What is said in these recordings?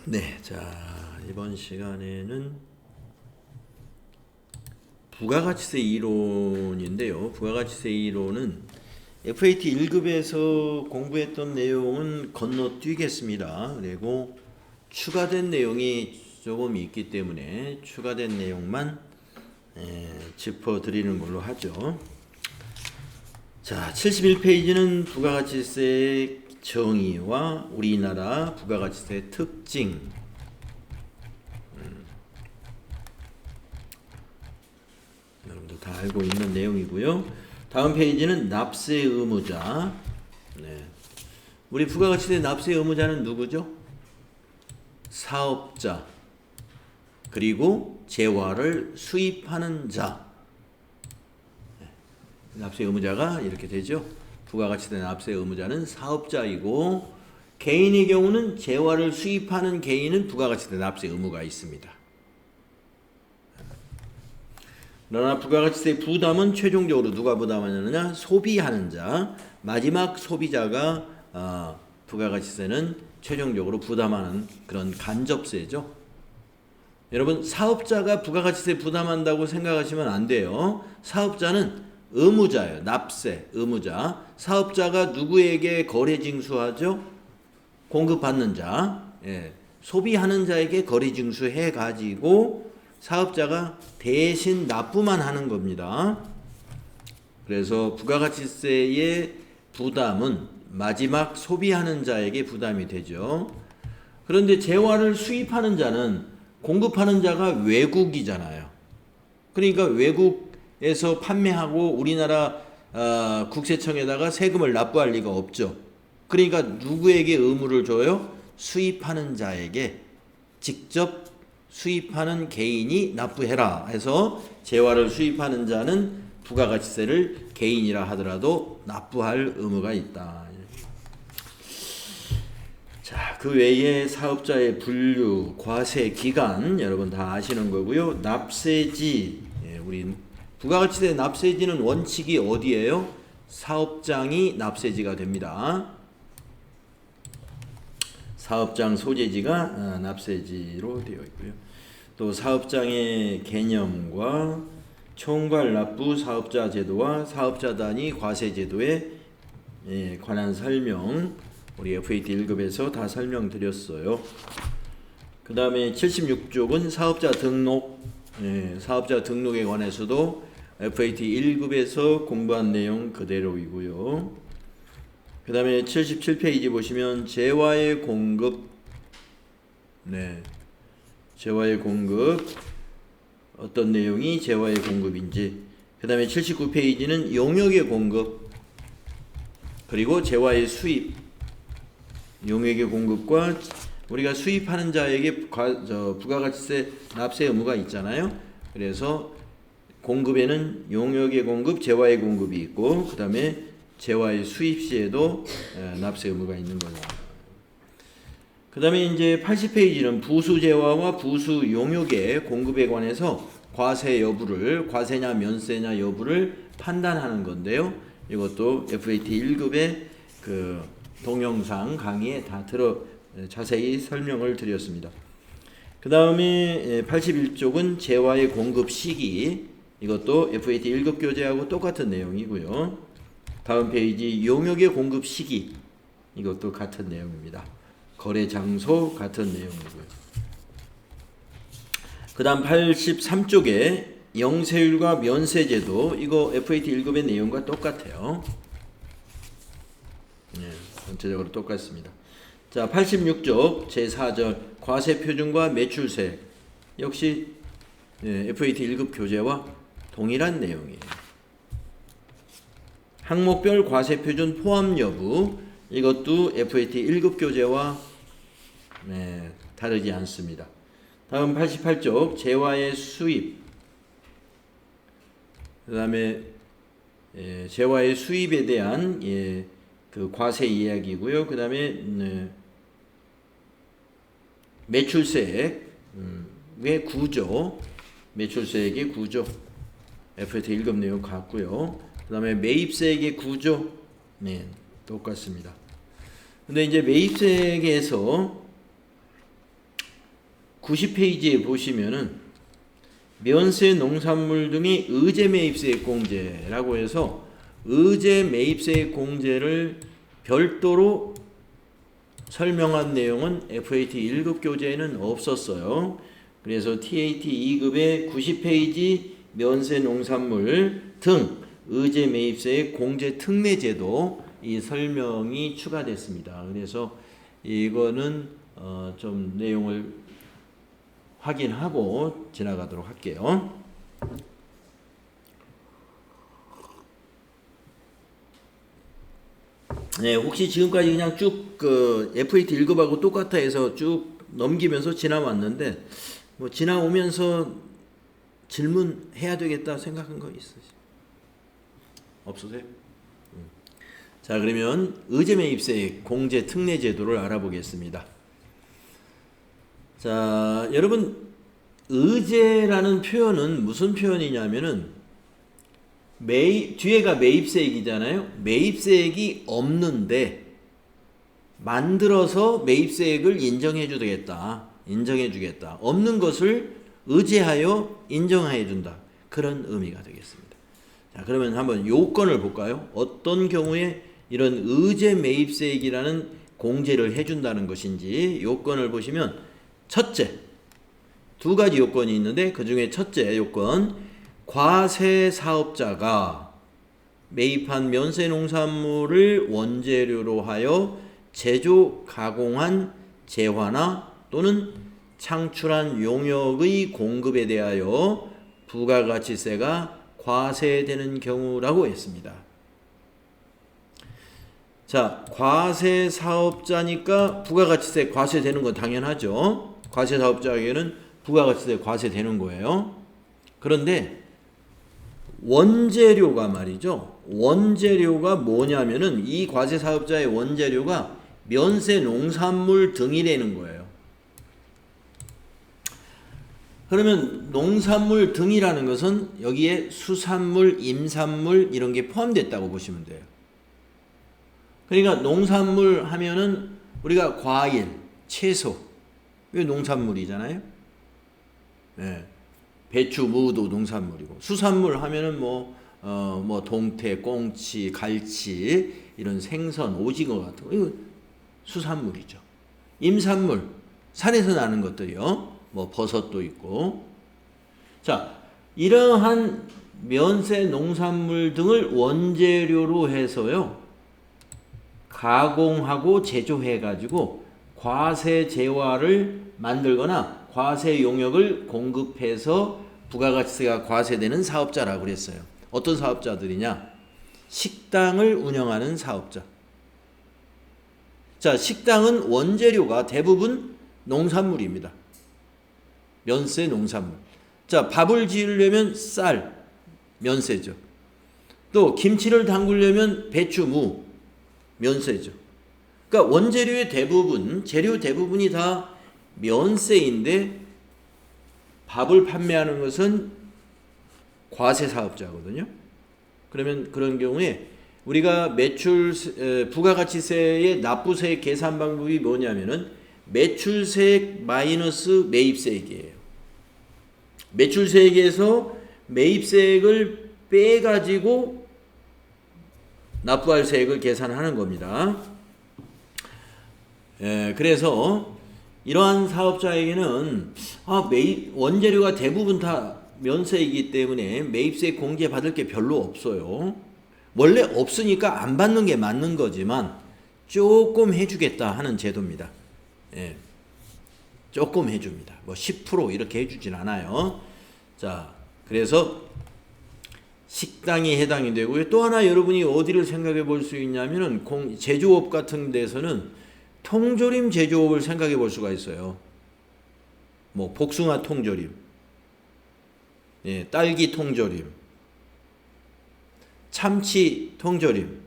네, 자 이번 시간에는 부가가치세 이론인데요. 부가가치세 이론은 FAT 1급에서 공부했던 내용은 건너뛰겠습니다. 그리고 추가된 내용이 조금 있기 때문에 추가된 내용만 짚어드리는 걸로 하죠. 자, 71페이지는 부가가치세의 정의와 우리나라 부가가치세의 특징, 여러분들 다 알고 있는 내용이고요. 다음 페이지는 납세 의무자. 네. 우리 부가가치세 납세 의무자는 누구죠? 사업자, 그리고 재화를 수입하는 자. 납세 의무자가 이렇게 되죠. 부가가치세 납세 의무자는 사업자이고, 개인의 경우는 재화를 수입하는 개인은 부가가치세 납세 의무가 있습니다. 그러나 부가가치세 부담은 최종적으로 누가 부담하느냐? 소비하는 자, 마지막 소비자가 부가가치세는 최종적으로 부담하는 그런 간접세죠. 여러분, 사업자가 부가가치세 부담한다고 생각하시면 안 돼요. 사업자는 의무자예요. 납세, 의무자. 사업자가 누구에게 거래 징수하죠? 공급받는 자, 소비하는 자에게 거래 징수해 가지고 사업자가 대신 납부만 하는 겁니다. 그래서 부가가치세의 부담은 마지막 소비하는 자에게 부담이 되죠. 그런데 재화를 수입하는 자는 공급하는 자가 외국이잖아요. 그러니까 외국에서 판매하고 우리나라 국세청에다가 세금을 납부할 리가 없죠. 그러니까 누구에게 의무를 줘요? 수입하는 자에게 직접 수입하는 개인이 납부해라 해서 재화를 수입하는 자는 부가가치세를 개인이라 하더라도 납부할 의무가 있다. 자, 그 외에 사업자의 분류, 과세 기간 여러분 다 아시는 거고요. 납세지, 우리 부가가치세 납세지는 원칙이 어디예요? 사업장이 납세지가 됩니다. 사업장 소재지가 납세지로 되어 있고요. 또 사업장의 개념과 총괄 납부 사업자 제도와 사업자 단위 과세 제도에 관한 설명 우리 FAT 1급에서 다 설명드렸어요. 그 다음에 76쪽은 사업자 등록, 사업자 등록에 관해서도 FAT 1급에서 공부한 내용 그대로이고요. 그 다음에 77페이지 보시면 재화의 공급, 재화의 공급 어떤 내용이 재화의 공급인지, 그 다음에 79페이지는 용역의 공급, 그리고 재화의 수입, 용역의 공급과 우리가 수입하는 자에게 부가가치세 납세 의무가 있잖아요. 그래서 공급에는 용역의 공급, 재화의 공급이 있고, 그 다음에 재화의 수입 시에도 납세 의무가 있는 거예요. 그 다음에 이제 80페이지는 부수 재화와 부수 용역의 공급에 관해서 과세 여부를, 과세냐 면세냐 여부를 판단하는 건데요. 이것도 FAT 1급의 그 동영상 강의에 다 자세히 설명을 드렸습니다. 그 다음에 81쪽은 재화의 공급 시기, 이것도 FAT 1급 교재하고 똑같은 내용이고요. 다음 페이지 용역의 공급 시기, 이것도 같은 내용입니다. 거래 장소 같은 내용이고요. 그 다음 83쪽에 영세율과 면세제도, 이거 FAT 1급의 내용과 똑같아요. 전체적으로 똑같습니다. 자, 86쪽 제4절 과세표준과 매출세, 역시 FAT 1급 교재와 동일한 내용이에요. 항목별 과세표준 포함 여부, 이것도 FAT 1급 교재와 다르지 않습니다. 다음 88쪽 재화의 수입, 그 다음에 재화의 수입에 대한 그 과세 이야기고요. 그 다음에 매출세액의 구조, 매출세액의 구조, FAT 1급 내용 같고요. 그 다음에 매입세액의 구조, 똑같습니다. 근데 이제 매입세액에서 90페이지에 보시면은 면세 농산물 등의 의제 매입세액 공제라고 해서 의제 매입세액 공제를 별도로 설명한 내용은 FAT 1급 교재에는 없었어요. 그래서 TAT 2급의 90페이지 면세 농산물 등 의제 매입세액 공제 특례제도 이 설명이 추가됐습니다. 그래서 이거는 좀 내용을 확인하고 지나가도록 할게요. 네, 혹시 지금까지 그냥 쭉 FAT 1급하고 똑같아 해서 쭉 넘기면서 지나왔는데 뭐 지나오면서 질문해야 되겠다 생각한 거 있으세요? 없으세요? 자, 그러면 의제 매입세액 공제 특례 제도를 알아보겠습니다. 자, 여러분 의제라는 표현은 무슨 표현이냐면은 뒤에가 매입세액이잖아요. 매입세액이 없는데 만들어서 매입세액을 인정해 주겠다. 인정해 주겠다. 없는 것을 의제하여 인정해 준다. 그런 의미가 되겠습니다. 자, 그러면 한번 요건을 볼까요? 어떤 경우에 이런 의제 매입세액이라는 공제를 해준다는 것인지 요건을 보시면 첫째, 두 가지 요건이 있는데 그 중에 첫째 요건, 과세 사업자가 매입한 면세 농산물을 원재료로 하여 제조, 가공한 재화나 또는 창출한 용역의 공급에 대하여 부가가치세가 과세되는 경우라고 했습니다. 자, 과세 사업자니까 부가가치세 과세되는 건 당연하죠. 과세 사업자에게는 부가가치세 과세되는 거예요. 그런데 원재료가 말이죠. 원재료가 뭐냐면은 이 과세 사업자의 원재료가 면세 농산물 등이라는 거예요. 그러면 농산물 등이라는 것은 여기에 수산물, 임산물 이런 게 포함됐다고 보시면 돼요. 그러니까 농산물 하면은 우리가 과일, 채소, 이게 농산물이잖아요. 네. 배추, 무도 농산물이고, 수산물 하면은 뭐 동태, 꽁치, 갈치 이런 생선, 오징어 같은 거 이거 수산물이죠. 임산물, 산에서 나는 것들이요. 뭐 버섯도 있고. 자, 이러한 면세 농산물 등을 원재료로 해서요. 가공하고 제조해 가지고 과세 재화를 만들거나 과세 용역을 공급해서 부가가치세가 과세되는 사업자라고 그랬어요. 어떤 사업자들이냐? 식당을 운영하는 사업자. 자, 식당은 원재료가 대부분 농산물입니다. 면세 농산물. 자, 밥을 지으려면 쌀, 면세죠. 또 김치를 담그려면 배추, 무, 면세죠. 그러니까 원재료의 대부분, 재료 대부분이 다 면세인데 밥을 판매하는 것은 과세 사업자거든요. 그러면 그런 경우에 우리가 매출 부가가치세의 납부세 계산 방법이 뭐냐면은 매출세액 마이너스 매입세액이에요. 매출세액에서 매입세액을 빼가지고 납부할 세액을 계산하는 겁니다. 그래서 이러한 사업자에게는 원재료가 대부분 다 면세이기 때문에 매입세 공제 받을 게 별로 없어요. 원래 없으니까 안 받는 게 맞는 거지만 조금 해주겠다 하는 제도입니다. 예, 조금 해줍니다. 뭐 10% 이렇게 해주진 않아요. 자, 그래서 식당이 해당이 되고요. 또 하나 여러분이 어디를 생각해 볼 수 있냐면은 제조업 같은 데서는 통조림 제조업을 생각해 볼 수가 있어요. 뭐 복숭아 통조림, 예, 딸기 통조림, 참치 통조림,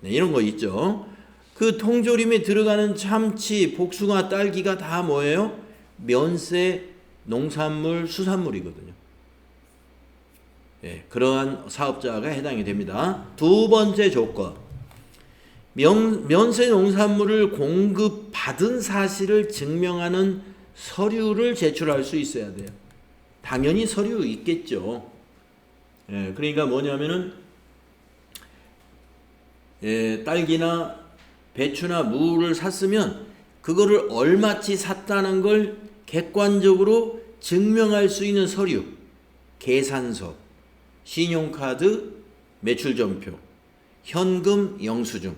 네, 이런 거 있죠. 그 통조림에 들어가는 참치, 복숭아, 딸기가 다 뭐예요? 면세 농산물, 수산물이거든요. 예, 그러한 사업자가 해당이 됩니다. 두 번째 조건, 면세 농산물을 공급받은 사실을 증명하는 서류를 제출할 수 있어야 돼요. 당연히 서류 있겠죠. 예, 그러니까 뭐냐면은 딸기나 배추나 무를 샀으면 그거를 얼마치 샀다는 걸 객관적으로 증명할 수 있는 서류, 계산서, 신용카드, 매출전표, 현금 영수증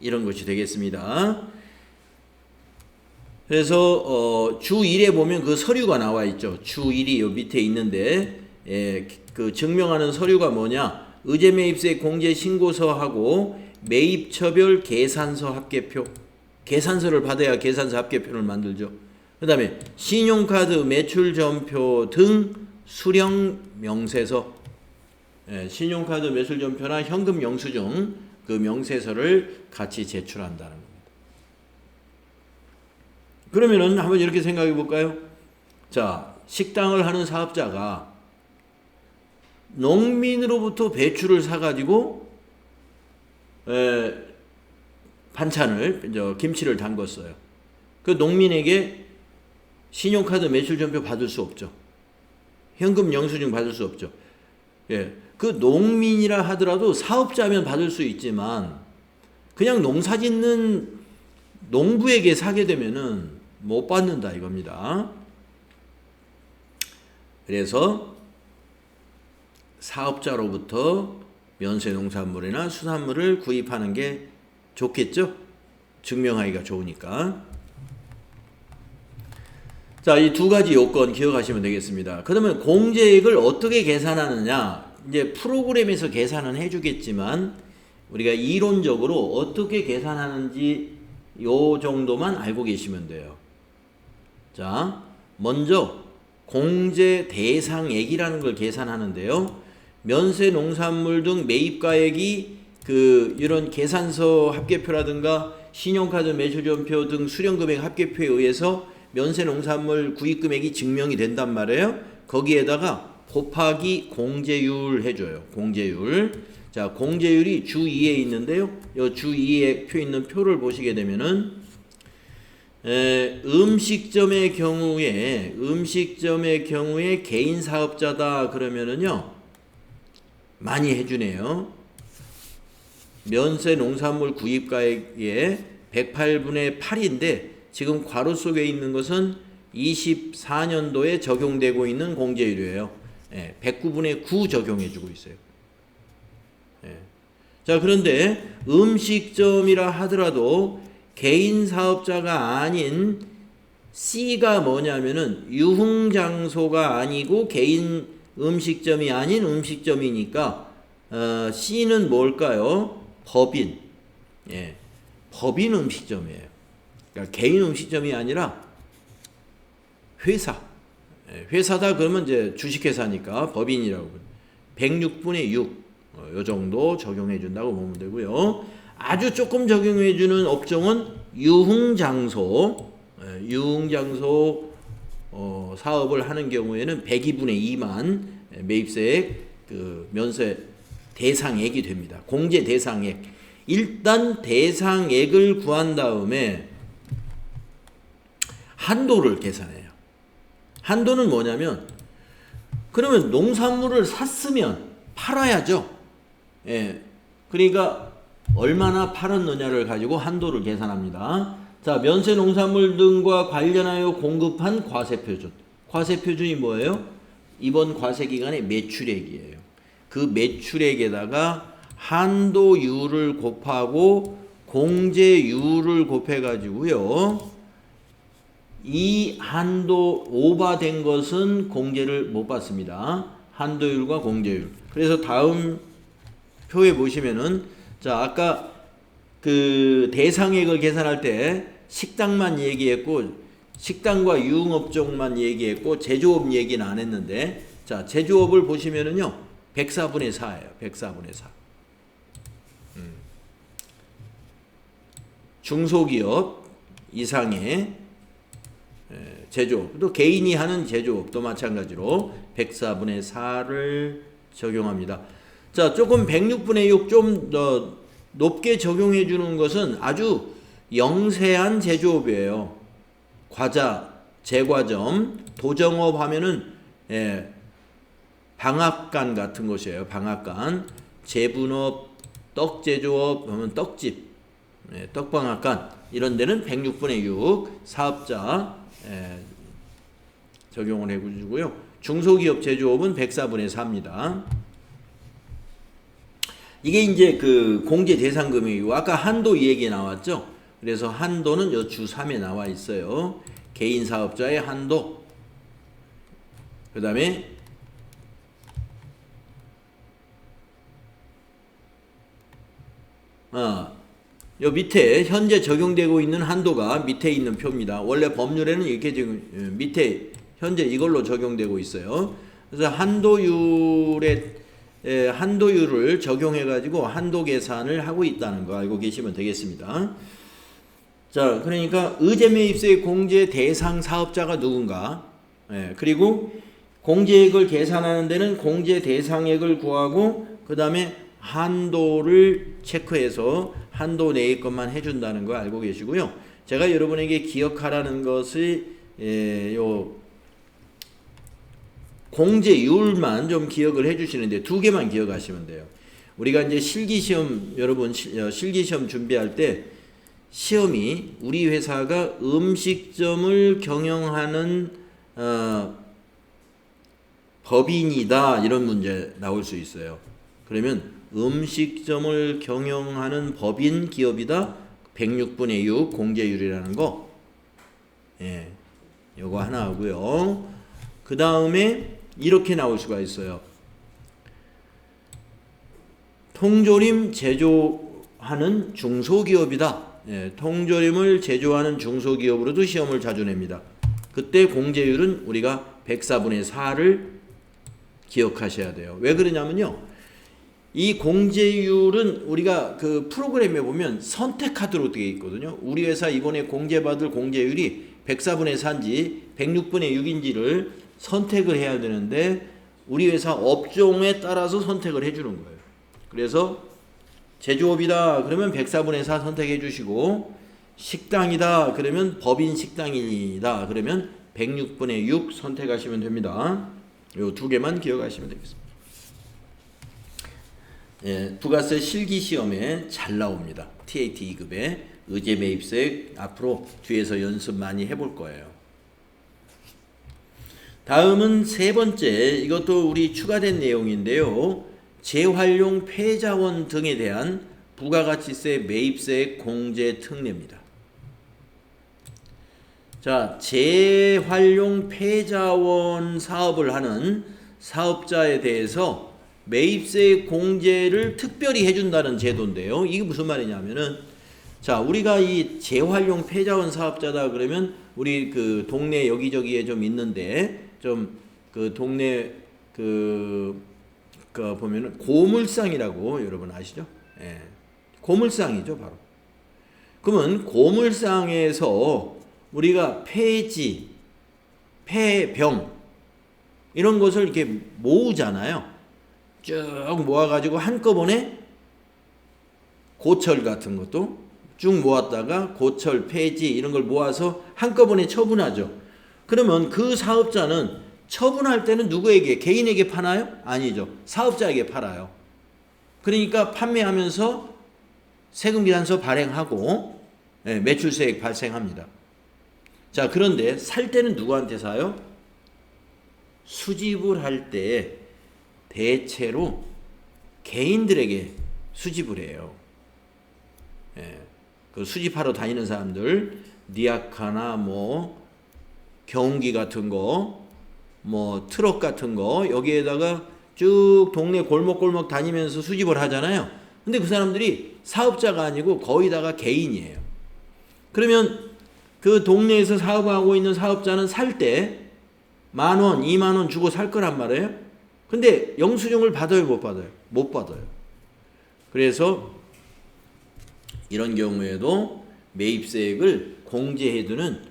이런 것이 되겠습니다. 그래서 주 1에 보면 그 서류가 나와 있죠. 주 1이 요 밑에 있는데 그 증명하는 서류가 뭐냐? 의제매입세 공제신고서하고 매입처별 계산서 합계표. 계산서를 받아야 계산서 합계표를 만들죠. 그 다음에 신용카드 매출전표 등 수령 명세서, 신용카드 매출전표나 현금 영수증 그 명세서를 같이 제출한다는 겁니다. 그러면은 한번 이렇게 생각해 볼까요? 자, 식당을 하는 사업자가 농민으로부터 배추를 사가지고 반찬을 김치를 담궜어요. 그 농민에게 신용카드 매출전표 받을 수 없죠. 현금 영수증 받을 수 없죠. 예, 그 농민이라 하더라도 사업자면 받을 수 있지만 그냥 농사 짓는 농부에게 사게 되면은 못 받는다 이겁니다. 그래서 사업자로부터 면세 농산물이나 수산물을 구입하는 게 좋겠죠? 증명하기가 좋으니까. 자, 이 두 가지 요건 기억하시면 되겠습니다. 그러면 공제액을 어떻게 계산하느냐? 이제 프로그램에서 계산은 해주겠지만 우리가 이론적으로 어떻게 계산하는지 요 정도만 알고 계시면 돼요. 자, 먼저 공제 대상액이라는 걸 계산하는데요. 면세 농산물 등 매입가액이 이런 계산서 합계표라든가 신용카드 매출전표 등 수령금액 합계표에 의해서 면세 농산물 구입금액이 증명이 된단 말이에요. 거기에다가 곱하기 공제율 해줘요. 공제율. 자, 공제율이 주 2에 있는데요. 이 주 2에 표 있는 표를 보시게 되면은 음식점의 경우에 개인 사업자다 그러면은요 많이 해주네요. 면세 농산물 구입가액의 108분의 8인데 지금 괄호 속에 있는 것은 24년도에 적용되고 있는 공제율이에요. 109분의 9 적용해주고 있어요. 자, 그런데 음식점이라 하더라도 개인 사업자가 아닌 C가 뭐냐면은 유흥장소가 아니고 개인 음식점이 아닌 음식점이니까 C는 뭘까요? 법인. 법인 음식점이에요. 그러니까 개인 음식점이 아니라 회사. 회사다 그러면 이제 주식회사니까 법인이라고. 106분의 6. 요 정도 적용해 준다고 보면 되고요. 아주 조금 적용해 주는 업종은 유흥장소. 유흥장소 사업을 하는 경우에는 102분의 2만 매입세액 면세 대상액이 됩니다. 공제 대상액. 일단 대상액을 구한 다음에 한도를 계산해요. 한도는 뭐냐면 그러면 농산물을 샀으면 팔아야죠. 그러니까 얼마나 팔았느냐를 가지고 한도를 계산합니다. 자, 면세 농산물 등과 관련하여 공급한 과세표준. 과세표준이 뭐예요? 이번 과세기간의 매출액이에요. 그 매출액에다가 한도율을 곱하고 공제율을 곱해가지고요. 이 한도 오버된 것은 공제를 못 받습니다. 한도율과 공제율. 그래서 다음 표에 보시면은 자, 아까 그 대상액을 계산할 때 식당만 얘기했고 식당과 유흥업종만 얘기했고 제조업 얘기는 안 했는데 자, 제조업을 보시면은요 104분의 4예요. 104분의 4. 중소기업 이상의 제조업, 또 개인이 하는 제조업도 마찬가지로 104분의 4를 적용합니다. 자, 조금 106분의 6 좀 더 높게 적용해 주는 것은 아주 영세한 제조업이에요. 과자, 제과점, 도정업 하면은 방앗간 같은 곳이에요. 방앗간, 제분업, 떡제조업 하면 떡집, 떡방앗간 이런 데는 106분의 6 사업자 적용을 해주고요. 중소기업 제조업은 104분의 4입니다. 이게 이제 그 공제 대상 금액이고 아까 한도 이 얘기 나왔죠. 그래서 한도는 요 주 3에 나와 있어요. 개인 사업자의 한도. 그 다음에 요 밑에 현재 적용되고 있는 한도가 밑에 있는 표입니다. 원래 법률에는 이렇게 지금 밑에 현재 이걸로 적용되고 있어요. 그래서 한도율을 적용해 가지고 한도 계산을 하고 있다는 거 알고 계시면 되겠습니다. 자, 그러니까 의제매입세 공제 대상 사업자가 누군가, 그리고 공제액을 계산하는 데는 공제 대상액을 구하고 그 다음에 한도를 체크해서 한도 내의 것만 해준다는 거 알고 계시고요. 제가 여러분에게 기억하라는 것이 요 공제율만 좀 기억을 해주시는데 두 개만 기억하시면 돼요. 우리가 이제 실기시험 여러분 실기시험 준비할 때 시험이 우리 회사가 음식점을 경영하는 법인이다 이런 문제 나올 수 있어요. 그러면 음식점을 경영하는 법인 기업이다 106분의 6 공제율이라는 거 요거 하나 하고요. 그 다음에 이렇게 나올 수가 있어요. 통조림 제조하는 중소기업이다. 통조림을 제조하는 중소기업으로도 시험을 자주 냅니다. 그때 공제율은 우리가 104분의 4를 기억하셔야 돼요. 왜 그러냐면요. 이 공제율은 우리가 그 프로그램에 보면 선택하도록 되어 있거든요. 우리 회사 이번에 공제받을 공제율이 104분의 4인지 106분의 6인지를 선택을 해야 되는데 우리 회사 업종에 따라서 선택을 해주는 거예요. 그래서 제조업이다 그러면 104분의 4 선택해 주시고 식당이다 그러면 법인 식당이다 그러면 106분의 6 선택하시면 됩니다. 요 두 개만 기억하시면 되겠습니다. 부가세 실기시험에 잘 나옵니다. TAT 2급에 의제매입세 앞으로 뒤에서 연습 많이 해볼 거예요. 다음은 세 번째, 이것도 우리 추가된 내용인데요. 재활용 폐자원 등에 대한 부가가치세 매입세 공제 특례입니다. 자, 재활용 폐자원 사업을 하는 사업자에 대해서 매입세 공제를 특별히 해준다는 제도인데요. 이게 무슨 말이냐면은, 자, 우리가 이 재활용 폐자원 사업자다 그러면 우리 그 동네 여기저기에 좀 있는데 좀 그 동네 그 보면은 고물상이라고 여러분 아시죠? 고물상이죠, 바로. 그러면 고물상에서 우리가 폐지, 폐병 이런 것을 이렇게 모으잖아요. 쭉 모아가지고 한꺼번에 고철 같은 것도 쭉 모았다가 고철, 폐지 이런 걸 모아서 한꺼번에 처분하죠. 그러면 그 사업자는 처분할 때는 누구에게? 개인에게 파나요? 아니죠. 사업자에게 팔아요. 그러니까 판매하면서 세금계산서 발행하고 매출세액 발생합니다. 자, 그런데 살 때는 누구한테 사요? 수집을 할 때 대체로 개인들에게 수집을 해요. 그 수집하러 다니는 사람들, 니아카나 뭐 경운기 같은 거, 뭐 트럭 같은 거 여기에다가 쭉 동네 골목골목 다니면서 수집을 하잖아요. 근데 그 사람들이 사업자가 아니고 거의 다가 개인이에요. 그러면 그 동네에서 사업하고 있는 사업자는 살 때 10,000원, 20,000원 주고 살 거란 말이에요. 근데 영수증을 받아요, 못 받아요? 못 받아요. 그래서 이런 경우에도 매입세액을 공제해두는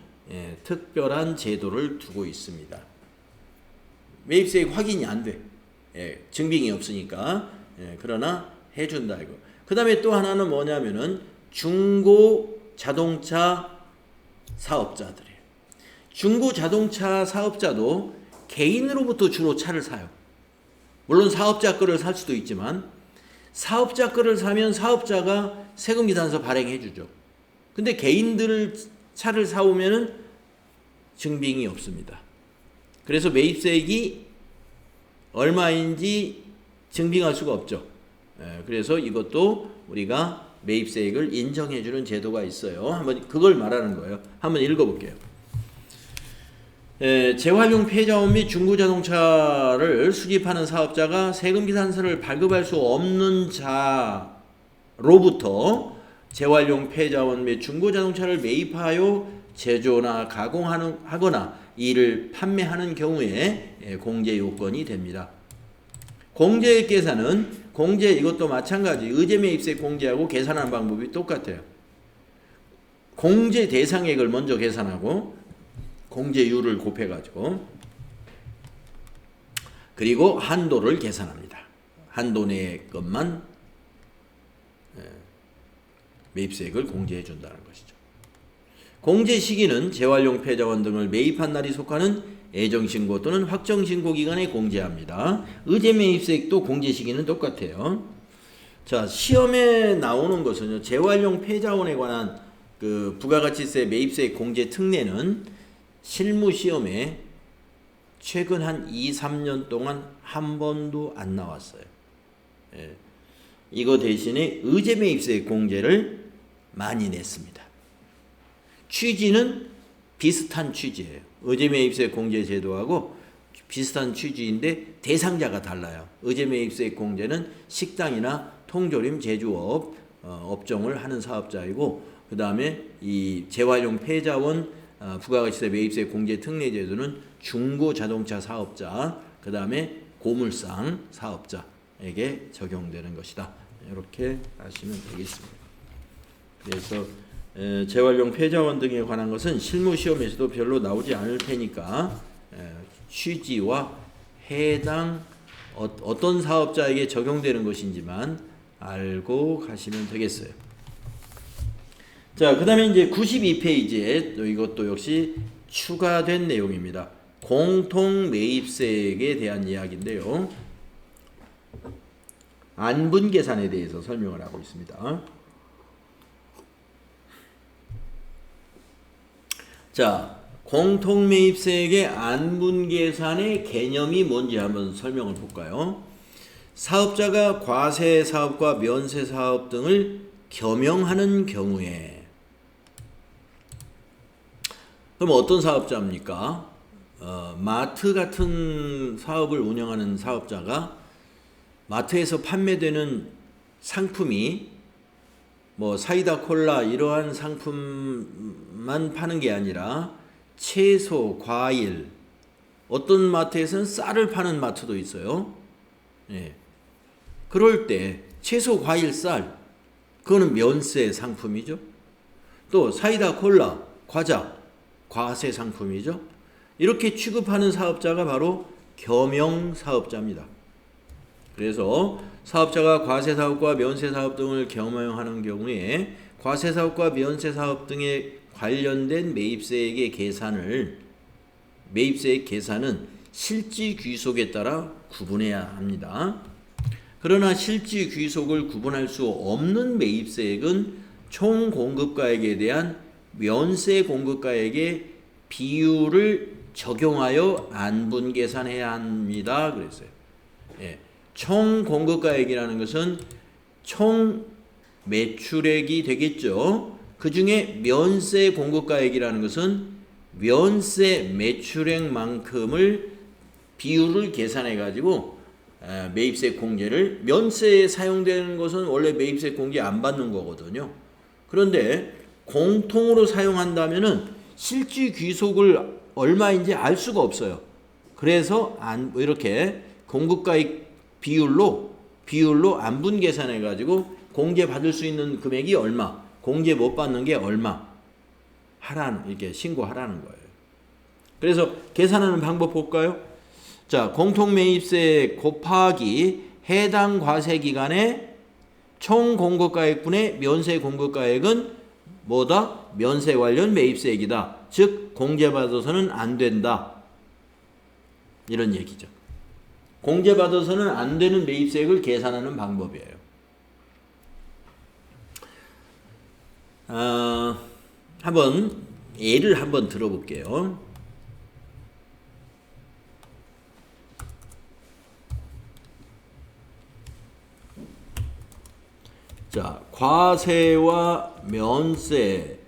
특별한 제도를 두고 있습니다. 매입세액 확인이 안 돼. 증빙이 없으니까. 그러나 해준다 이거. 그 다음에 또 하나는 뭐냐면은 중고 자동차 사업자들이에요. 중고 자동차 사업자도 개인으로부터 주로 차를 사요. 물론 사업자 거를 살 수도 있지만 사업자 거를 사면 사업자가 세금기산서 발행해 주죠. 근데 개인들 차를 사오면은 증빙이 없습니다. 그래서 매입세액이 얼마인지 증빙할 수가 없죠. 그래서 이것도 우리가 매입세액을 인정해 주는 제도가 있어요. 한번 그걸 말하는 거예요. 한번 읽어볼게요. 재활용 폐자원 및 중고자동차를 수집하는 사업자가 세금기산서를 발급할 수 없는 자로부터 재활용 폐자원 및 중고자동차를 매입하여 제조나 가공하거나 이를 판매하는 경우에 공제 요건이 됩니다. 공제액 계산은 이것도 마찬가지 의제매입세 공제하고 계산하는 방법이 똑같아요. 공제 대상액을 먼저 계산하고 공제율을 곱해가지고 그리고 한도를 계산합니다. 한도 내의 것만 매입세액을 공제해 준다는 것이죠. 공제 시기는 재활용 폐자원 등을 매입한 날이 속하는 애정신고 또는 확정신고 기간에 공제합니다. 의제매입세액도 공제 시기는 똑같아요. 자, 시험에 나오는 것은요, 재활용 폐자원에 관한 그 부가가치세 매입세액 공제 특례는 실무 시험에 최근 한 2, 3년 동안 한 번도 안 나왔어요. 이거 대신에 의제매입세액 공제를 많이 냈습니다. 취지는 비슷한 취지예요. 의제매입세액 공제 제도하고 비슷한 취지인데 대상자가 달라요. 의제매입세액 공제는 식당이나 통조림 제조업 업종을 하는 사업자이고, 그 다음에 이 재활용 폐자원 부가가치세 매입세 공제 특례 제도는 중고 자동차 사업자, 그 다음에 고물상 사업자에게 적용되는 것이다. 이렇게 아시면 되겠습니다. 그래서 재활용 폐자원 등에 관한 것은 실무 시험에서도 별로 나오지 않을 테니까 취지와 해당 어떤 사업자에게 적용되는 것인지만 알고 가시면 되겠어요. 자, 그 다음에 이제 92페이지에 이것도 역시 추가된 내용입니다. 공통매입세액에 대한 이야기인데요. 안분계산에 대해서 설명을 하고 있습니다. 자, 공통매입세액의 안분계산의 개념이 뭔지 한번 설명을 볼까요? 사업자가 과세사업과 면세사업 등을 겸용하는 경우에, 그럼 어떤 사업자입니까? 마트 같은 사업을 운영하는 사업자가 마트에서 판매되는 상품이 뭐 사이다, 콜라 이러한 상품만 파는 게 아니라 채소, 과일, 어떤 마트에서는 쌀을 파는 마트도 있어요. 그럴 때 채소, 과일, 쌀, 그거는 면세 상품이죠. 또 사이다, 콜라, 과자, 과세 상품이죠. 이렇게 취급하는 사업자가 바로 겸용사업자입니다. 그래서 사업자가 과세사업과 면세사업 등을 겸용하는 경우에 과세사업과 면세사업 등에 관련된 매입세액의 매입세액 계산은 실지 귀속에 따라 구분해야 합니다. 그러나 실지 귀속을 구분할 수 없는 매입세액은 총 공급가액에 대한 면세 공급가액의 비율을 적용하여 안분 계산해야 합니다. 그랬어요. 총 공급가액이라는 것은 총 매출액이 되겠죠. 그 중에 면세 공급가액이라는 것은 면세 매출액만큼을 비율을 계산해 가지고 매입세 공제를, 면세에 사용되는 것은 원래 매입세 공제 안 받는 거거든요. 그런데 공통으로 사용한다면은 실지 귀속을 얼마인지 알 수가 없어요. 그래서 이렇게 공급가액 비율로 안분 계산해 가지고 공제 받을 수 있는 금액이 얼마, 공제 못 받는 게 얼마 이렇게 신고하라는 거예요. 그래서 계산하는 방법 볼까요? 자, 공통매입세 곱하기 해당 과세 기간의 총 공급가액분의 면세 공급가액은 뭐다? 면세 관련 매입세액이다. 즉 공제받아서는 안 된다. 이런 얘기죠. 공제받아서는 안 되는 매입세액을 계산하는 방법이에요. 한번 예를 한번 들어볼게요. 자, 과세와 면세를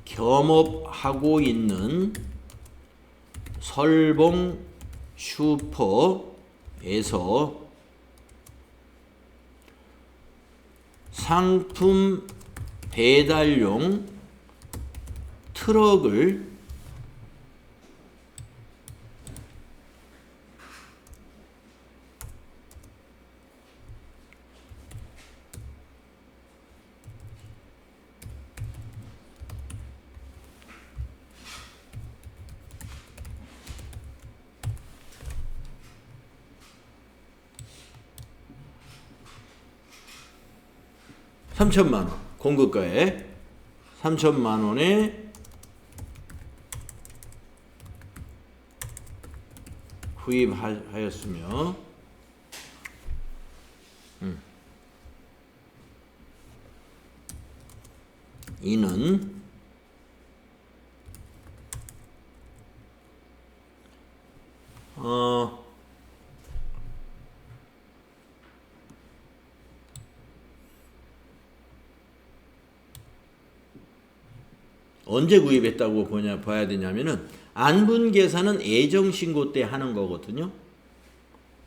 겸업하고 있는 설봉 슈퍼에서 상품 배달용 트럭을 $3,000,000원 공급가에 3,000,000원에 구입하였으며 이는 언제 구입했다고 봐야 되냐면은 안분 계산은 예정신고 때 하는 거거든요.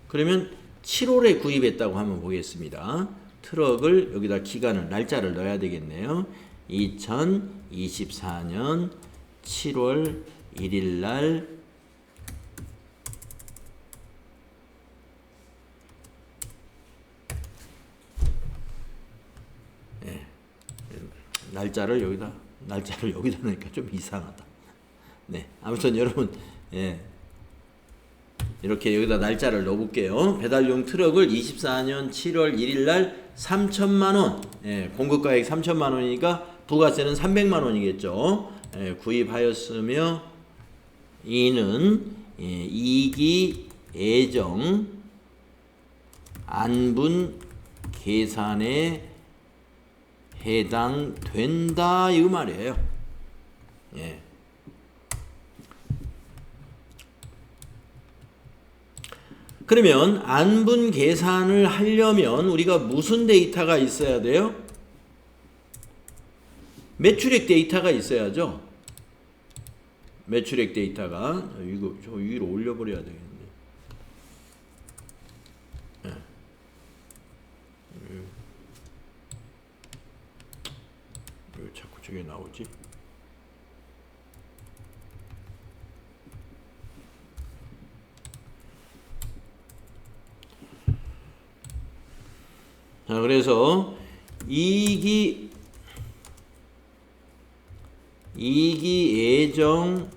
그러면 7월에 구입했다고 한번 보겠습니다. 트럭을 여기다 기간을 날짜를 넣어야 되겠네요. 2024년 7월 1일 날 날짜를 여기다 넣으니까 좀 이상하다. 네, 아무튼 여러분, 이렇게 여기다 날짜를 넣어볼게요. 배달용 트럭을 24년 7월 1일 날 3,000,000원, 공급가액 3,000,000원이니까 부가세는 300만원이겠죠. 구입하였으며 이는 이기 예정 안분 계산에 해당된다 이 말이에요. 그러면 안분 계산을 하려면 우리가 무슨 데이터가 있어야 돼요? 매출액 데이터가 있어야죠. 매출액 데이터가 이거 저 위로 올려버려야 되겠는데. 왜 자꾸 저게 나오지? 자, 그래서 이익이 예정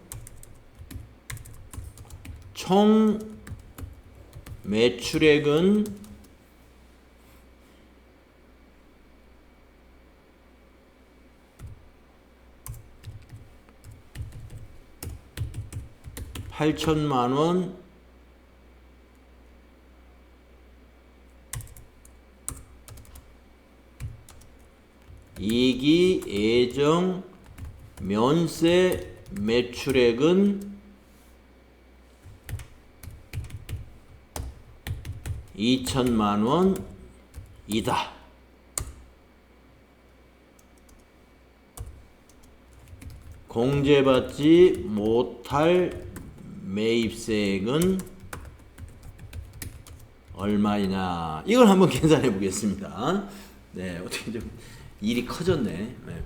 총 매출액은 $8,000,000원 이익이 예정 면세 매출액은 2,000,000원이다. 공제받지 못할 매입세액은 얼마이냐? 이걸 한번 계산해 보겠습니다. 네, 어떻게 좀 일이 커졌네. 네.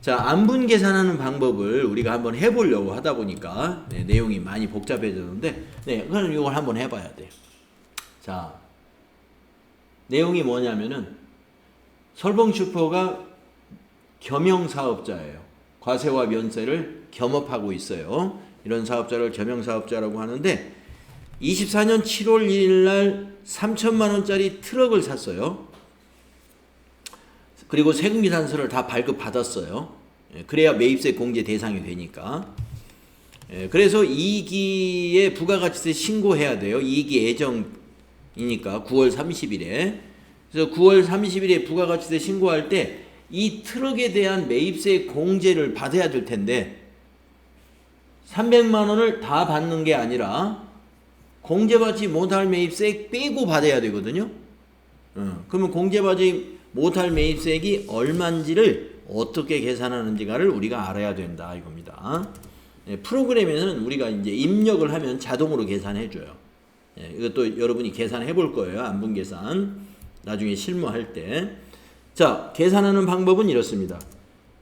자, 안분 계산하는 방법을 우리가 한번 해보려고 하다 보니까 내용이 많이 복잡해졌는데, 그럼 이걸 한번 해봐야 돼요. 자, 내용이 뭐냐면은 설봉슈퍼가 겸용사업자예요. 과세와 면세를 겸업하고 있어요. 이런 사업자를 겸용사업자라고 하는데 24년 7월 1일 날 3,000,000원짜리 트럭을 샀어요. 그리고 세금계산서를 다 발급받았어요. 그래야 매입세 공제 대상이 되니까. 그래서 이익에 부가가치세 신고해야 돼요. 이익이 예정이니까 9월 30일에. 그래서 9월 30일에 부가가치세 신고할 때 이 트럭에 대한 매입세 공제를 받아야 될 텐데 300만 원을 다 받는 게 아니라 공제받지 못할 매입세 빼고 받아야 되거든요. 그러면 공제받지 못할 매입세액이 얼마인지를 어떻게 계산하는지가를 우리가 알아야 된다 이겁니다. 프로그램에는 우리가 이제 입력을 하면 자동으로 계산해줘요. 이것도 여러분이 계산해 볼 거예요. 안분 계산. 나중에 실무할 때. 자, 계산하는 방법은 이렇습니다.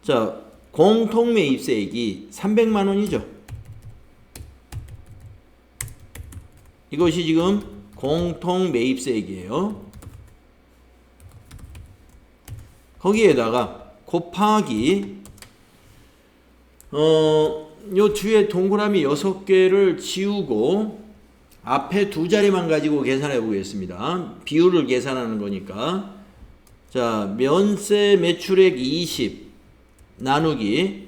자, 공통 매입세액이 300만 원이죠. 이것이 지금 공통 매입세액이에요. 거기에다가 곱하기 요 뒤에 동그라미 6개를 지우고 앞에 두 자리만 가지고 계산해 보겠습니다. 비율을 계산하는 거니까. 자, 면세 매출액 20 나누기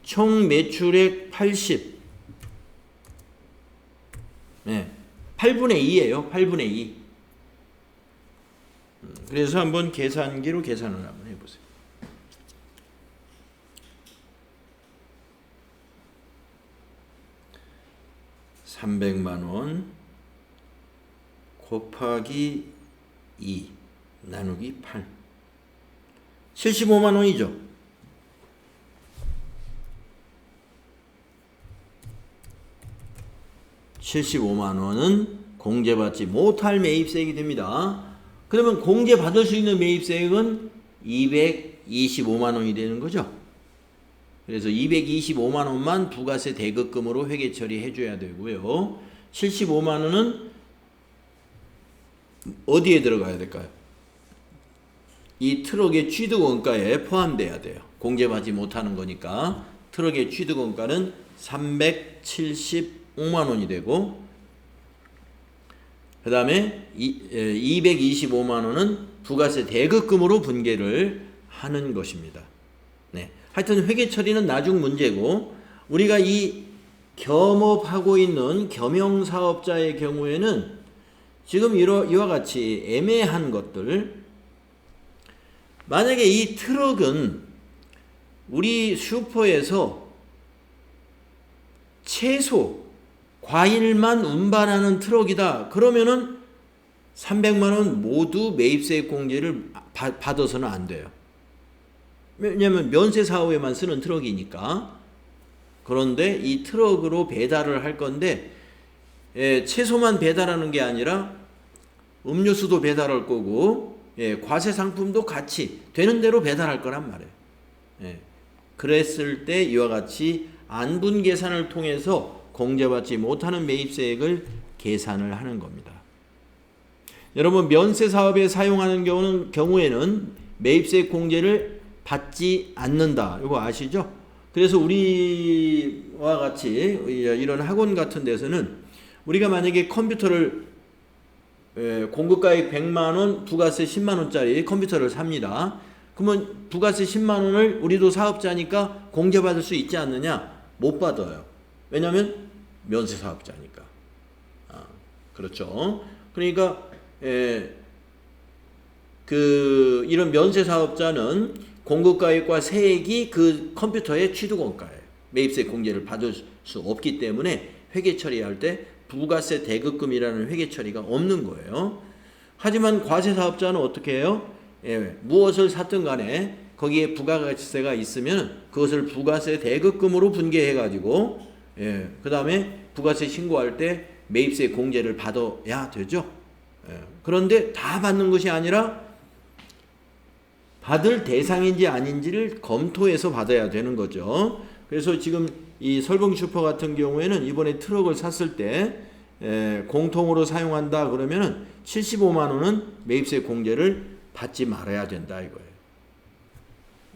총 매출액 80. 네, 8분의 2예요. 8분의 2. 그래서 한번 계산기로 계산을 한번 해보세요. $300만 곱하기 2 나누기 8 75만 원이죠. $75만 공제받지 못할 매입세액이 됩니다. 그러면 공제받을 수 있는 매입세액은 225만 원이 되는 거죠. 그래서 225만 원만 부가세 대급금으로 회계 처리해 줘야 되고요. 75만 원은 어디에 들어가야 될까요? 이 트럭의 취득원가에 포함돼야 돼요. 공제받지 못하는 거니까 트럭의 취득원가는 375만 원이 되고 그 다음에 225만 원은 부가세 대급금으로 분계를 하는 것입니다. 네. 하여튼 회계 처리는 나중 문제고 우리가 이 겸업하고 있는 겸용사업자의 경우에는 지금 이와 같이 애매한 것들 만약에 이 트럭은 우리 슈퍼에서 채소, 과일만 운반하는 트럭이다. 그러면은 300만 원 모두 매입세 공제를 받아서는 안 돼요. 왜냐하면 면세 사업에만 쓰는 트럭이니까. 그런데 이 트럭으로 배달을 할 건데 채소만 배달하는 게 아니라 음료수도 배달할 거고 과세 상품도 같이 되는 대로 배달할 거란 말이에요. 그랬을 때 이와 같이 안분 계산을 통해서 공제받지 못하는 매입세액을 계산을 하는 겁니다. 여러분 면세 사업에 사용하는 경우에는 매입세액 공제를 받지 않는다. 이거 아시죠? 그래서 우리와 같이 이런 학원 같은 데서는 우리가 만약에 컴퓨터를 공급가액 100만 원, 부가세 10만 원짜리 컴퓨터를 삽니다. 그러면 부가세 10만 원을 우리도 사업자니까 공제받을 수 있지 않느냐? 못 받아요. 왜냐하면 면세 사업자니까. 그렇죠. 그러니까 이런 면세 사업자는 공급가액과 세액이 그 컴퓨터의 취득원가예요. 매입세 공제를 받을 수 없기 때문에 회계 처리할 때 부가세 대급금이라는 회계 처리가 없는 거예요. 하지만 과세 사업자는 어떻게 해요? 무엇을 샀든 간에 거기에 부가가치세가 있으면 그것을 부가세 대급금으로 분계해 가지고 그 다음에 부가세 신고할 때 매입세 공제를 받아야 되죠. 그런데 다 받는 것이 아니라 받을 대상인지 아닌지를 검토해서 받아야 되는 거죠. 그래서 지금 이 설봉-슈퍼 같은 경우에는 이번에 트럭을 샀을 때 공통으로 사용한다 그러면은 75만 원은 매입세 공제를 받지 말아야 된다 이거예요.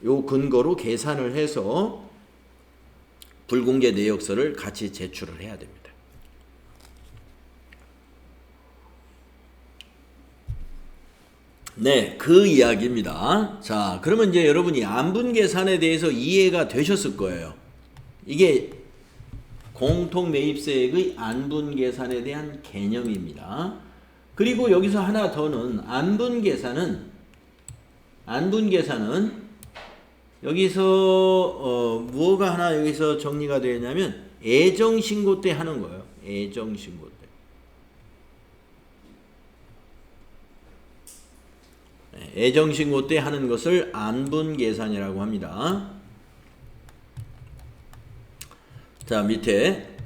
요 근거로 계산을 해서 불공개 내역서를 같이 제출을 해야 됩니다. 네, 그 이야기입니다. 자, 그러면 이제 여러분이 안분계산에 대해서 이해가 되셨을 거예요. 이게 공통매입세액의 안분계산에 대한 개념입니다. 그리고 여기서 하나 더는 안분계산은 여기서 뭐가 하나 여기서 정리가 되었냐면 애정신고 때 하는 거예요. 애정신고 때. 애정신고 때 하는 것을 안분계산이라고 합니다. 자, 밑에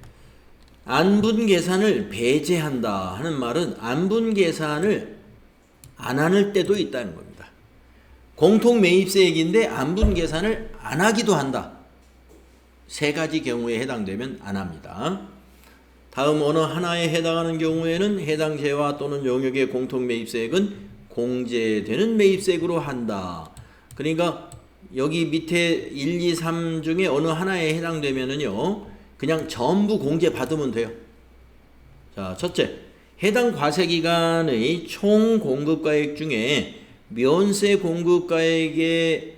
안분계산을 배제한다 하는 말은 안분계산을 안 하는 때도 있다는 겁니다. 공통매입세액인데 안분계산을 안 하기도 한다. 세 가지 경우에 해당되면 안 합니다. 다음 어느 하나에 해당하는 경우에는 해당 재화 또는 용역의 공통매입세액은 공제되는 매입세액으로 한다. 그러니까 여기 밑에 1, 2, 3 중에 어느 하나에 해당되면은요, 그냥 전부 공제 받으면 돼요. 자, 첫째, 해당 과세기간의 총 공급가액 중에 면세 공급가액이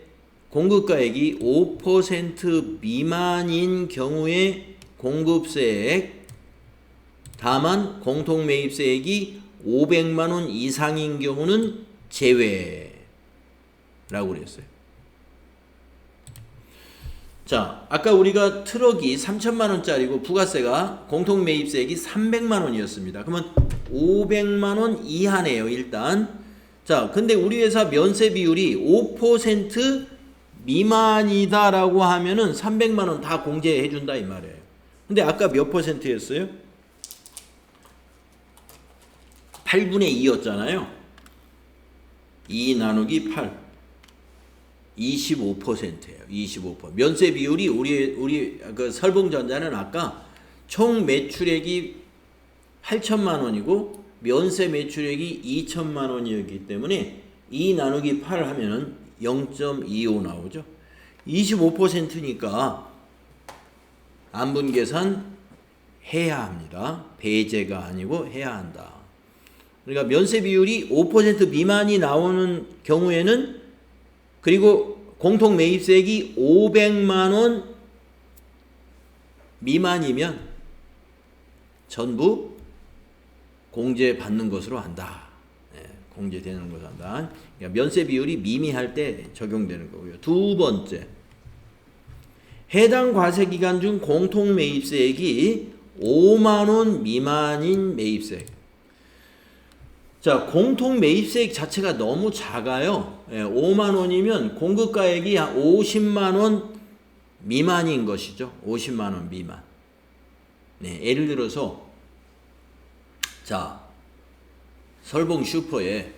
5% 미만인 경우에 공급세액, 다만 공통매입세액이 500만원 이상인 경우는 제외라고 그랬어요. 자, 아까 우리가 트럭이 3천만원짜리고 부가세가 공통매입세액이 300만원이었습니다. 그러면 500만원 이하네요, 일단. 자, 근데 우리 회사 면세 비율이 5% 미만이다라고 하면은 300만원 다 공제해준다 이 말이에요. 근데 아까 몇 퍼센트였어요? 8분의 2였잖아요. 2 나누기 8. 25%예요. 25%. 면세 비율이 우리 그 설봉전자는 아까 총 매출액이 8천만 원이고 면세 매출액이 2천만 원이었기 때문에 2 나누기 8 하면은 0.25 나오죠. 25%니까 안분계산 해야 합니다. 배제가 아니고 해야 한다. 그러니까 면세 비율이 5% 미만이 나오는 경우에는, 그리고 공통매입세액이 500만원 미만이면 전부 공제받는 것으로 한다. 공제되는 것으로 한다. 그러니까 면세 비율이 미미할 때 적용되는 거고요. 두 번째, 해당 과세기간 중 공통매입세액이 5만원 미만인 매입세액. 자, 공통매입세액 자체가 너무 작아요. 5만원이면 공급가액이 50만원 미만인 것이죠. 50만원 미만. 네, 예를 들어서 자, 설봉 슈퍼에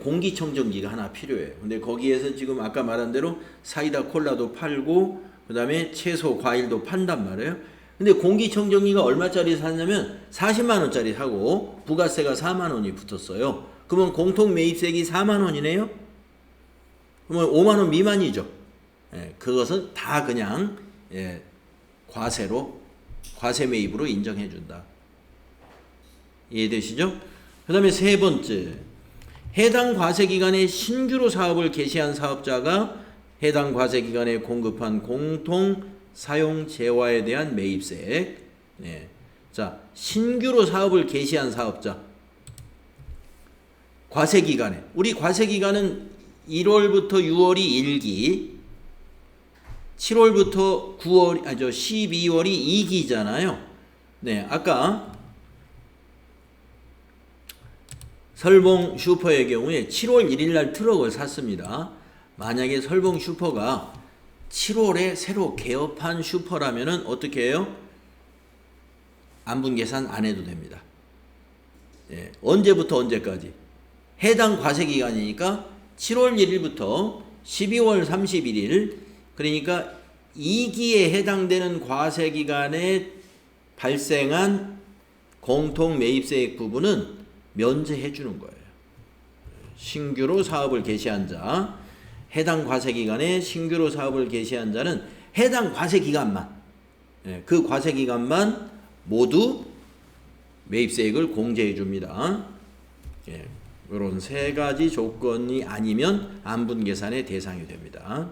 공기청정기가 하나 필요해요. 근데 거기에서 지금 아까 말한 대로 사이다 콜라도 팔고 그 다음에 채소 과일도 판단 말이에요. 근데 공기청정기가 얼마짜리 샀냐면 40만원짜리 사고 부가세가 4만원이 붙었어요. 그러면 공통매입세액이 4만원이네요. 그러면 5만원 미만이죠. 그것은 다 그냥 과세 매입으로 인정해준다. 이해되시죠? 그 다음에 세 번째, 해당 과세기간에 신규로 사업을 개시한 사업자가 해당 과세기간에 공급한 공통 사용 재화에 대한 매입세액. 자, 신규로 사업을 개시한 사업자. 과세기간에. 우리 과세기간은 1월부터 6월이 1기, 7월부터 12월이 2기잖아요. 네, 아까 설봉 슈퍼의 경우에 7월 1일 날 트럭을 샀습니다. 만약에 설봉 슈퍼가 7월에 새로 개업한 슈퍼라면은 어떻게 해요? 안분계산 안 해도 됩니다. 언제부터 언제까지? 해당 과세기간이니까 7월 1일부터 12월 31일, 그러니까 2기에 해당되는 과세기간에 발생한 공통매입세액 부분은 면제해 주는 거예요. 신규로 사업을 개시한 자, 해당 과세기간에 신규로 사업을 개시한 자는 해당 과세기간만, 그 과세기간만 모두 매입세액을 공제해 줍니다. 이런 세 가지 조건이 아니면 안분계산의 대상이 됩니다.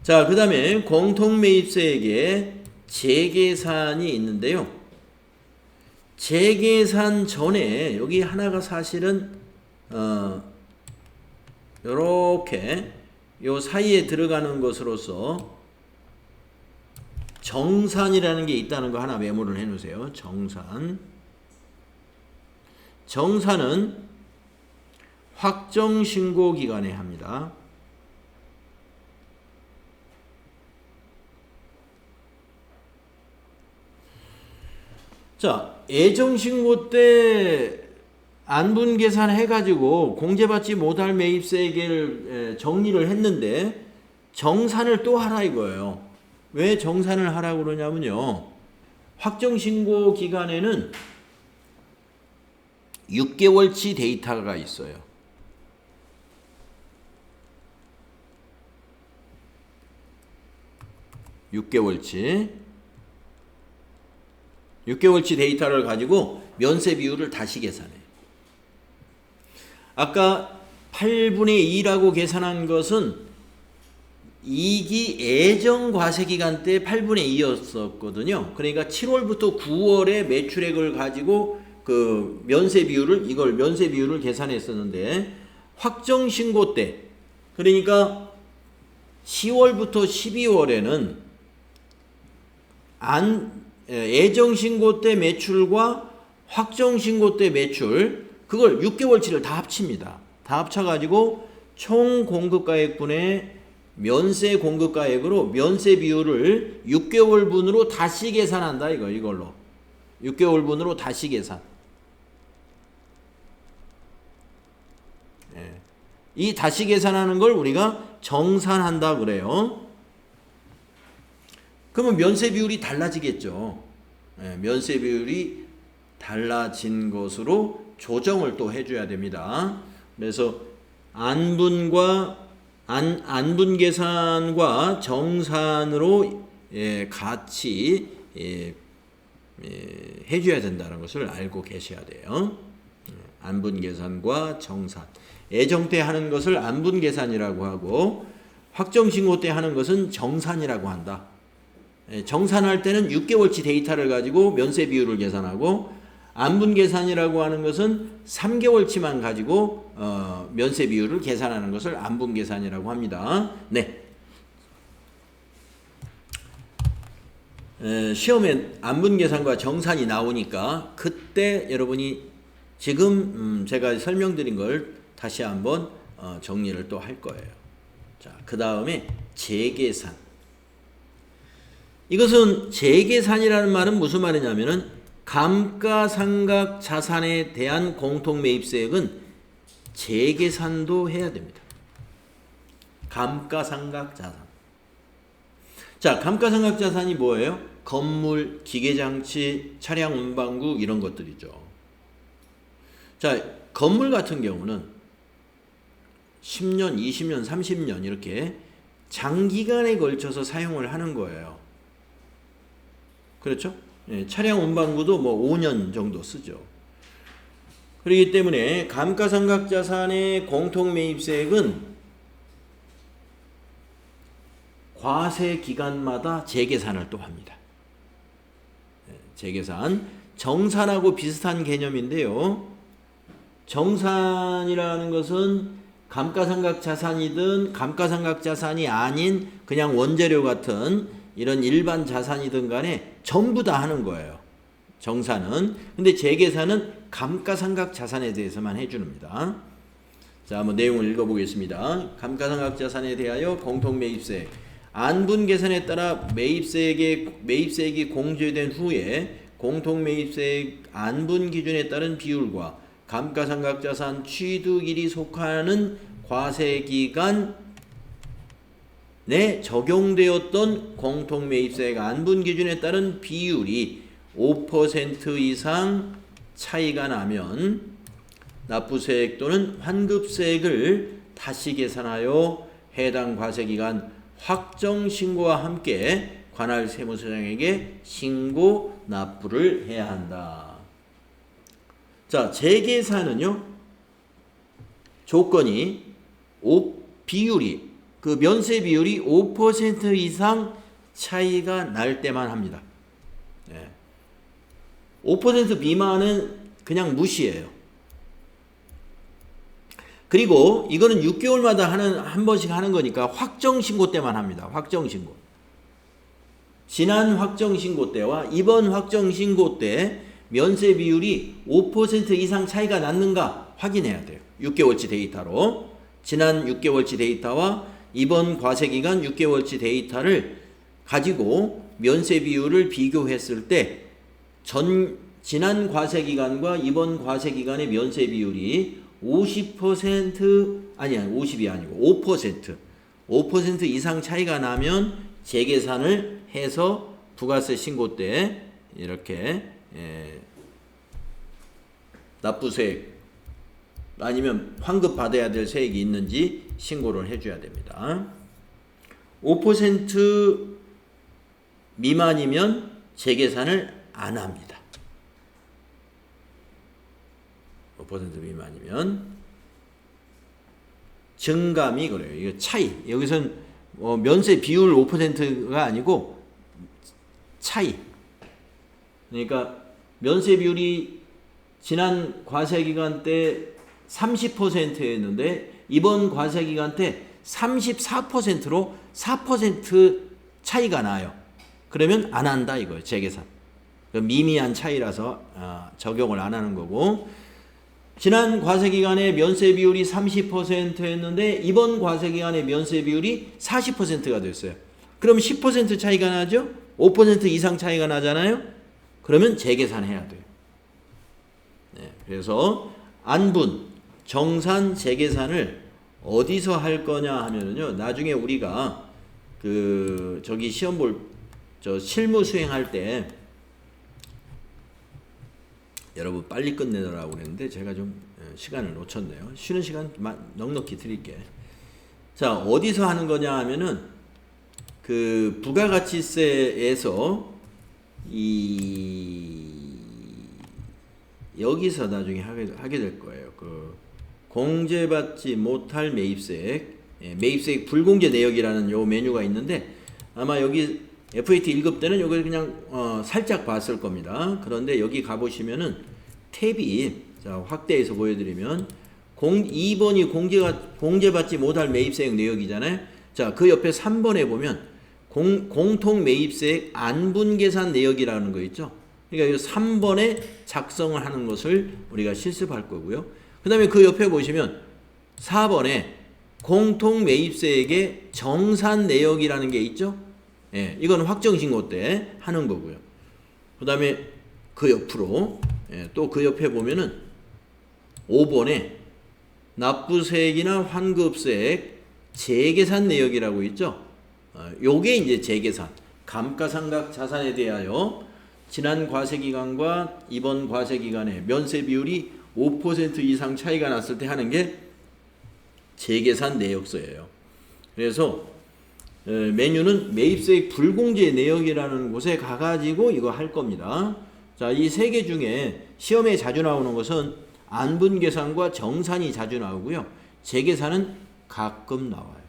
자, 그 다음에 공통매입세액의 재계산이 있는데요. 재계산 전에 여기 하나가 사실은 요렇게 요 사이에 들어가는 것으로서 정산이라는 게 있다는 거 하나 메모를 해 놓으세요. 정산은 확정신고 기간에 합니다. 자, 예정신고 때 안분계산 해가지고 공제받지 못할 매입세액을 정리를 했는데 정산을 또 하라 이거예요. 왜 정산을 하라고 그러냐면요. 확정신고 기간에는 6개월치 데이터가 있어요. (6개월치) 데이터를 가지고 면세 비율을 다시 계산해요. 아까 8분의 2라고 계산한 것은 이익이 예정 과세기간 때 8분의 2였었거든요. 그러니까 7월부터 9월에 매출액을 가지고 그 면세 비율을 계산했었는데 확정신고 때, 그러니까 10월부터 12월에는 예정신고 때 매출과 확정신고 때 매출, 그걸 6개월치를 다 합칩니다. 다 합쳐가지고 총 공급가액분의 면세 공급가액으로 면세 비율을 6개월분으로 다시 계산한다 이걸로 6개월분으로 다시 계산. 이 다시 계산하는 걸 우리가 정산한다 그래요. 그러면 면세 비율이 달라지겠죠. 면세 비율이 달라진 것으로 조정을 또 해줘야 됩니다. 그래서 안분계산과 정산으로 같이 해줘야 된다는 것을 알고 계셔야 돼요. 안분계산과 정산. 예정 때 하는 것을 안분계산이라고 하고 확정신고 때 하는 것은 정산이라고 한다. 정산할 때는 6개월치 데이터를 가지고 면세 비율을 계산하고 안분계산이라고 하는 것은 3개월치만 가지고 면세 비율을 계산하는 것을 안분계산이라고 합니다. 네. 시험에 안분계산과 정산이 나오니까 그때 여러분이 지금 제가 설명드린 걸 다시 한번 정리를 또 할 거예요. 자, 그 다음에 재계산. 이것은 재계산이라는 말은 무슨 말이냐면은 감가상각 자산에 대한 공통매입세액은 재계산도 해야 됩니다. 감가상각 자산. 자, 감가상각 자산이 뭐예요? 건물, 기계장치, 차량 운반구 이런 것들이죠. 자, 건물 같은 경우는 10년, 20년, 30년 이렇게 장기간에 걸쳐서 사용을 하는 거예요. 그렇죠? 차량 운반구도 뭐 5년 정도 쓰죠. 그렇기 때문에 감가상각 자산의 공통매입세액은 과세 기간마다 재계산을 또 합니다. 재계산. 정산하고 비슷한 개념인데요. 정산이라는 것은 감가상각 자산이든 감가상각 자산이 아닌 그냥 원재료 같은 이런 일반 자산이든 간에 전부 다 하는 거예요. 정산은. 근데 재계산은 감가상각 자산에 대해서만 해줍니다. 자, 한번 내용을 읽어보겠습니다. 감가상각 자산에 대하여 공통매입세액. 안분계산에 따라 매입세액이 공제된 후에 공통매입세액 안분기준에 따른 비율과 감가상각 자산 취득일이 속하는 과세기간 내 적용되었던 공통매입세액 안분기준에 따른 비율이 5% 이상 차이가 나면 납부세액 또는 환급세액을 다시 계산하여 해당 과세기간 확정신고와 함께 관할 세무서장에게 신고 납부를 해야 한다. 자, 재계산은요, 조건이 비율이, 그 면세 비율이 5% 이상 차이가 날 때만 합니다. 5% 미만은 그냥 무시해요. 그리고 이거는 6개월마다 한 번씩 하는 거니까 확정신고 때만 합니다. 확정신고. 지난 확정신고 때와 이번 확정신고 때 면세 비율이 5% 이상 차이가 났는가 확인해야 돼요. 6개월치 데이터로. 지난 6개월치 데이터와 이번 과세기간 6개월치 데이터를 가지고 면세 비율을 비교했을 때 지난 과세기간과 이번 과세기간의 면세 비율이 50% 아니야, 50이 아니고 5% 이상 차이가 나면 재계산을 해서 부가세 신고 때 이렇게 납부세액 아니면 환급 받아야 될 세액이 있는지 신고를 해줘야 됩니다. 5% 미만이면 재계산을 안 합니다. 5% 미만이면 증감이 그래요. 이거 차이. 여기선 면세 비율 5%가 아니고 차이. 그러니까 면세 비율이 지난 과세기간 때 30%였는데 이번 과세기간 때 34%로 4% 차이가 나요. 그러면 안 한다 이거예요. 재계산. 미미한 차이라서 적용을 안 하는 거고, 지난 과세기간에 면세 비율이 30%였는데 이번 과세기간에 면세 비율이 40%가 됐어요. 그럼 10% 차이가 나죠? 5% 이상 차이가 나잖아요? 그러면 재계산해야 돼요. 그래서 안분, 정산, 재계산을 어디서 할 거냐 하면은요, 나중에 우리가 시험 실무 수행할 때 여러분 빨리 끝내더라고 그랬는데 제가 좀 시간을 놓쳤네요. 쉬는 시간 넉넉히 드릴게. 자, 어디서 하는 거냐 하면은 부가가치세에서 여기서 나중에 하게 될 거예요. 공제받지 못할 매입세액, 매입세액 불공제 내역이라는 요 메뉴가 있는데 아마 여기 FAT 1급 때는 여기 그냥 살짝 봤을 겁니다. 그런데 여기 가보시면은 탭이, 자, 확대해서 보여드리면 2번이 공제받지 못할 매입세액 내역이잖아요. 자, 그 옆에 3번에 보면 공통 매입세액 안분계산 내역이라는 거 있죠. 그러니까 이 3번에 작성을 하는 것을 우리가 실습할 거고요. 그 다음에 그 옆에 보시면 4번에 공통 매입세액의 정산 내역이라는 게 있죠. 이건 확정신고 때 하는 거고요. 그 다음에 그 옆으로 또 그 옆에 보면은 5번에 납부세액이나 환급세액 재계산 내역이라고 있죠. 요게 이제 재계산, 감가상각 자산에 대하여 지난 과세기간과 이번 과세기간의 면세 비율이 5% 이상 차이가 났을 때 하는 게 재계산 내역서예요. 그래서 메뉴는 매입세액 불공제 내역이라는 곳에 가가지고 이거 할 겁니다. 자, 이 세 개 중에 시험에 자주 나오는 것은 안분계산과 정산이 자주 나오고요. 재계산은 가끔 나와요.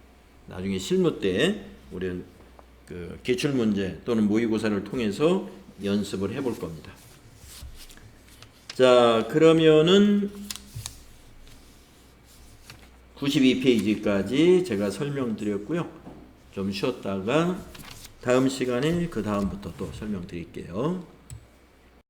나중에 실무 때 우리는 기출문제 또는 모의고사를 통해서 연습을 해볼 겁니다. 자, 그러면은 92페이지까지 제가 설명드렸고요. 좀 쉬었다가 다음 시간에 그 다음부터 또 설명드릴게요.